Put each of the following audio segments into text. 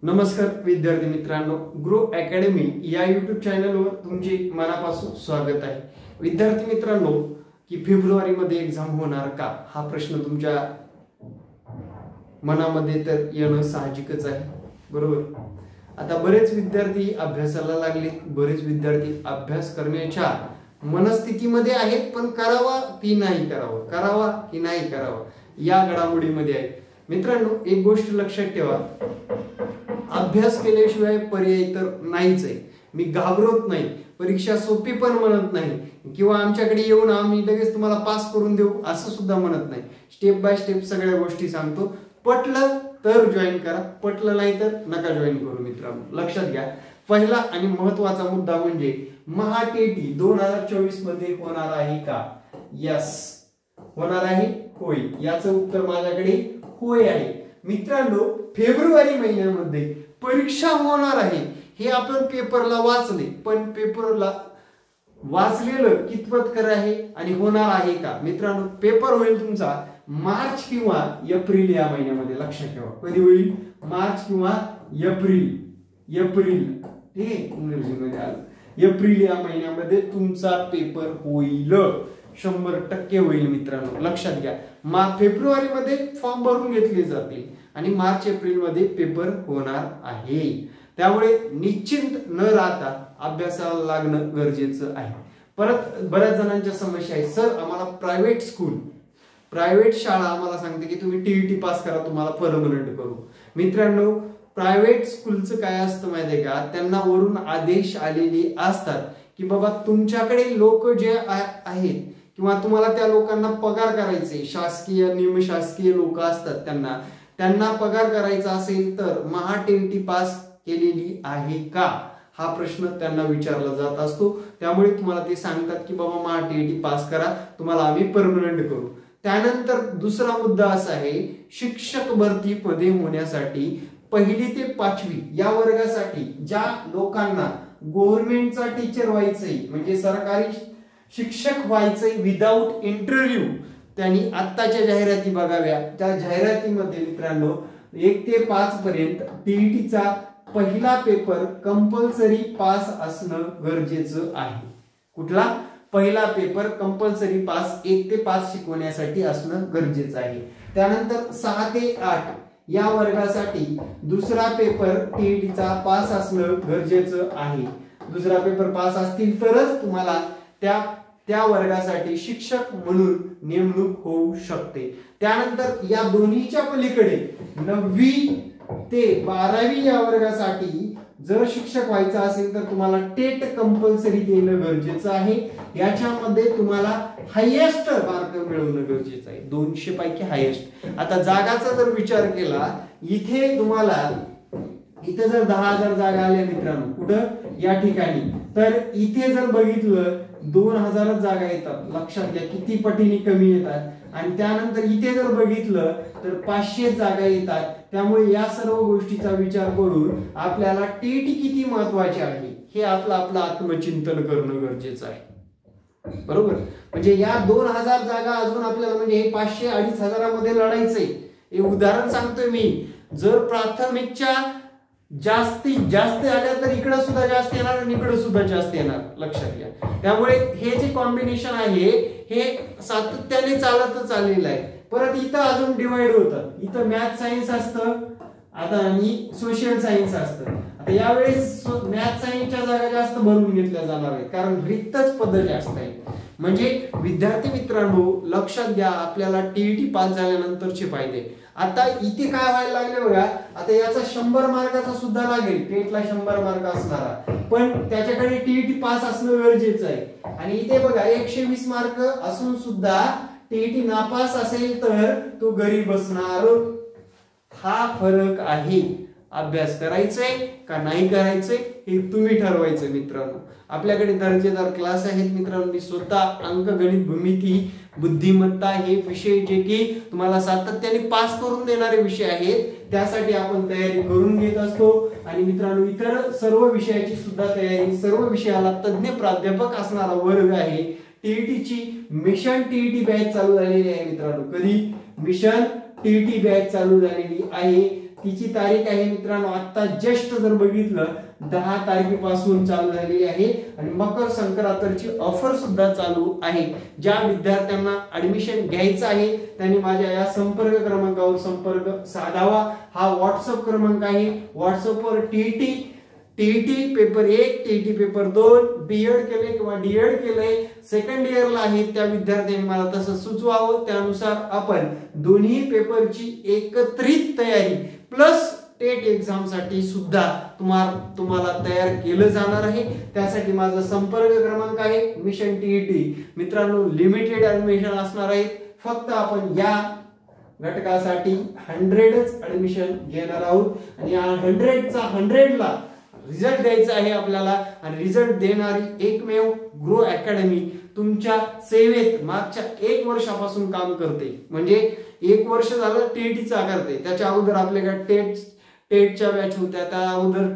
नमस्कार विद्यार्थी मित्रांनो, ग्रो अकॅडमी या यूट्यूब चॅनलवर तुमचे मनापासून स्वागत आहे। विद्यार्थी मित्रांनो, की फेब्रुवारी मध्ये एक्झाम होणार का हा प्रश्न तुमच्या मनामध्ये तर येणं साहजिकच आहे, बरोबर। आता बरेच विद्यार्थी अभ्यासाला लागले, बरेच विद्यार्थी अभ्यास करण्याच्या मनस्थितीमध्ये आहेत, पण करावा की नाही करावा, करावा की नाही करावा या घडामोडीमध्ये आहेत। मित्रांनो, एक गोष्ट लक्षात ठेवा, अभ्यास केल्याशिवाय पर्याय तर नाहीच आहे। मी घाबरत नाही, परीक्षा सोपी पण म्हणत नाही किंवा आमच्याकडे येऊन आम्ही लगेच तुम्हाला पास करून देऊ असं सुद्धा म्हणत नाही। स्टेप बाय स्टेप सगळ्या गोष्टी सांगतो। पटलं तर जॉईन करा, पटलं नाही तर नका जॉईन करू। मित्रांनो लक्षात घ्या, पहिला आणि महत्त्वाचा मुद्दा म्हणजे महाटेटी 2024 मध्ये होणार आहे का? यस, होणार आहे, होय। याचं उत्तर माझ्याकडे होय आहे। मित्रांनो, फेब्रुवारी महिन्यामध्ये परीक्षा होणार आहे हे आपण पेपरला वाचले, पण पेपरला वाचलेलं कितपत खरं आहे आणि होणार आहे का? मित्रांनो, पेपर होईल तुमचा मार्च किंवा एप्रिल या महिन्यामध्ये। लक्षात ठेवा, कधी होईल? मार्च किंवा एप्रिल। ठीक आहे, इंग्रजीमध्ये आलं एप्रिल या महिन्यामध्ये तुमचा पेपर होईल, 100% होईल। मित्रांनो लक्षात घ्या, फेब्रुवारी मध्ये फॉर्म भरून घेतले जातील आणि मार्च एप्रिल मध्ये पेपर होणार आहे। त्यामुळे निश्चिंत न राहता अभ्यासाला लागणं गरजेचं आहे। परत बऱ्याच जणांच्या समस्या आहे, सर आम्हाला प्रायव्हेट शाळा आम्हाला सांगते की तुम्ही टीईटी पास करा, तुम्हाला परमनंट करू। मित्रांनो, प्रायव्हेट स्कूलचं काय असतं माहितीये का, त्यांना वरून आदेश आलेले असतात की बाबा तुमच्याकडे लोक जे आहेत किंवा तुम्हाला त्या लोकांना पगार करायचे, शासकीय निमशासकीय लोक असतात, त्यांना पगार करायचा असेल तर महाटेटी पास केलेली आहे का हा प्रश्न त्यांना विचारला जात असतो। त्यामुळे तुम्हाला ते सांगतात की बाबा महाटेटी पास करा, तुम्हाला आम्ही परमनंट करू। त्यानंतर दुसरा मुद्दा असा आहे, शिक्षक भरती पदे होण्यासाठी 1ली ते 5वी या वर्गासाठी ज्या लोकांना गव्हर्नमेंटचा टीचर व्हायचंय म्हणजे सरकारी शिक्षक व्हायचंय विदाउट इंटरव्ह्यू, त्यांनी आत्ताच्या जाहिराती बघाव्या। त्या जाहिरातीमध्ये मित्रांनो 1 ते 5 पर्यंत टीईटीचा पहिला पेपर कंपल्सरी पास असणं गरजेचं आहे। कुठला? पहिला पेपर कंपल्सरी पास 1 ते 5 शिकवण्यासाठी असणं गरजेचं आहे। त्यानंतर 6 ते 8 या वर्गासाठी दुसरा पेपर टीईटीचा पास असणं गरजेचं आहे। दुसरा पेपर पास असतील तरच तुम्हाला त्या वर्गासाठी शिक्षक म्हणून नेमणूक होऊ शकते। त्यानंतर या दोन्हीच्या पलीकडे 9वी ते 12वी या वर्गासाठी जर शिक्षक व्हायचं असेल तर तुम्हाला टेट कंपल्सरी देणं गरजेचं आहे। याच्यामध्ये तुम्हाला हायेस्ट मार्क मिळवणं गरजेचं आहे, 200 पैकी हायेस्ट। आता जागाचा जर विचार केला, इथे जर 10,000 जागा आल्या मित्रांनो, कुठं? या ठिकाणी, तर इथे जर बघितलं 2,000 जागा येतात। लक्षात घ्या किती पटीने कमी येतात। आणि त्यानंतर इथे जर बघितलं तर 500 जागा येतात। त्यामुळे या सर्व गोष्टीचा विचार करून आपल्याला टीईटी किती महत्वाची आहे हे आपलं आत्मचिंतन करणं गरजेचं आहे, बरोबर। म्हणजे या 2,000 जागा अजून आपल्याला म्हणजे हे 500-2,500 मध्ये लढायचंय। हे उदाहरण सांगतोय मी, जर प्राथमिकच्या जास्तीत जास्त आल्या तर इकडे सुद्धा जास्त येणार आणि इकडे सुद्धा जास्त येणार, लक्षात घ्या। त्यामुळे हे जे कॉम्बिनेशन आहे हे सातत्याने चालतच आलेलं आहे। परत इथं अजून डिवाइड होतं, इथं मॅथ सायन्स असतं आता आणि सोशल सायन्स असतं। आता यावेळेस मॅथ सायन्सच्या जागा जास्त भरून घेतल्या जाणार आहेत, कारण रिक्तच पद जास्त आहेत। म्हणजे विद्यार्थी मित्रांनो लक्षात घ्या, आपल्याला टीईटी पास झाल्यानंतरचे फायदे। आता इथे काय व्हायला लागले बघा, आता याचा 100 मार्काचा सुद्धा लागेल, टेटला 100 मार्क असणारा, पण त्याच्याकडे टीईटी पास असणं गरजेचं आहे। आणि इथे बघा 120 मार्क असून सुद्धा टीईटी नापास असेल तर तो घरी बसणार। हा फरक आहे। अभ्यास करायचंय का नाही करायचंय हे तुम्ही ठरवायचं। मित्रांनो, आपल्याकडे दर्जेदार क्लास आहेत मित्रांनो। मी स्वतः अंकगणित, भूमिती, बुद्धिमत्ता हे विषय जे की तुम्हाला सातत्याने पास करून देणारे विषय आहेत, त्यासाठी आपण तयारी करून घेत असतो। आणि मित्रांनो, इतर सर्व विषयाची सुद्धा तयारी, सर्व विषयाला तज्ञ प्राध्यापक असणारा वर्ग आहे। टीईटीची मिशन टीईटी बॅच चालू झालेली आहे मित्रांनो। कधी? मिशन टीईटी बॅच चालू झालेली आहे। तिची तारीख आहे मित्रांनो, आता जस्ट जर बघितलं 10 तारखेपासून चालू झालेली आहे आणि मकर संक्रांतीची ऑफर सुद्धा चालू आहे. ज्या विद्यार्थ्यांना ऍडमिशन घ्यायचं आहे त्यांनी माझ्या या संपर्क क्रमांकावर संपर्क साधावा. हा व्हॉट्सअप क्रमांक आहे. व्हॉट्सअपवर TET paper 1, TET paper 2, B Ed केले किंवा डीएड केलंय, सेकंड इयरला आहे त्या विद्यार्थ्यांनी मला तसं सुचवावं. त्यानुसार आपण दोन्ही पेपरची एकत्रित तयारी प्लस टेट एक्झाम साठी सुद्धा तुम्हाला तयार केलं जाणार आहे. त्यासाठी माझा संपर्क क्रमांक आहे मिशन टीईटी. मित्रांनो, लिमिटेड ऍडमिशन असणार आहे. फक्त आपण या घटकासाठी 100च ऍडमिशन घेणार आहोत आणि या 100चा 100ला रिझल्ट द्यायचा आहे आपल्याला. आणि रिझल्ट देणारी एकमेव ग्रो अकॅडमी तुमच्या सेवेत मागच्या 1 वर्षापासून काम करते. म्हणजे 1 वर्ष झालं टीईटीचा करते. त्याच्या अगोदर आपल्याकडे टेटच्या बॅच होत्या, त्या अगोदर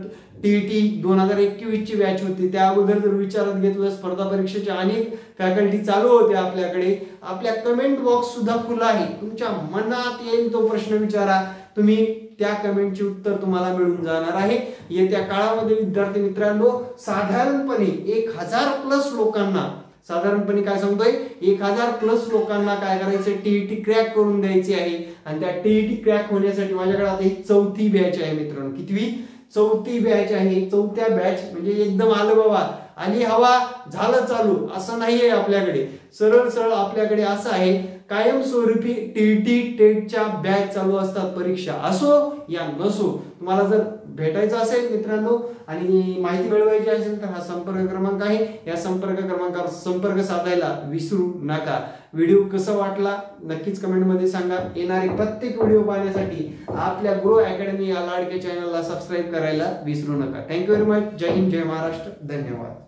टीईटी 2021 ची बॅच होती, त्या अगोदर जर विचारात घेतलं स्पर्धा परीक्षेच्या अनेक फॅकल्टी चालू होत्या आपल्याकडे. आपल्या कमेंट बॉक्स सुद्धा खुला आहे. तुमच्या मनात येईल तो प्रश्न विचारा, तुम्ही त्या कमेंटचे उत्तर तुम्हाला मिळून जाणार आहे. येत्या काळामध्ये विद्यार्थी मित्रांनो साधारणपणे 1000+ लोकांना, साधारणपणे काय सांगतोय 1000+ लोकांना काय करायचं, टीईटी क्रॅक करून द्यायची आहे. आणि त्या टीईटी क्रॅक होण्यासाठी माझ्याकडे आता ही 4थी बॅच आहे मित्रांनो. कितवी? 4थी बॅच आहे. 4थ्या बॅच म्हणजे एकदम आलं बाबा, आली हवा झालं चालू असं नाहीये. आपल्याकडे सरळ आपल्याकडे असं आहे, कायमस्वरूपी टीईटी टेटच्या बॅच चालू असतात. परीक्षा असो या नसो, तुम्हाला जर भेटायचं असेल मित्रांनो आणि माहिती मिळवायची असेल तर हा संपर्क क्रमांक आहे. या संपर्क क्रमांकावर संपर्क साधायला विसरू नका. व्हिडिओ कसा वाटला नक्कीच कमेंट मध्ये सांगा. येणारे प्रत्येक व्हिडिओ पाहण्यासाठी आपल्या ग्रो अकॅडमी या लाडक्या चॅनलला सबस्क्राईब करायला विसरू नका. Thank you very much. जय हिंद, जय महाराष्ट्र. धन्यवाद.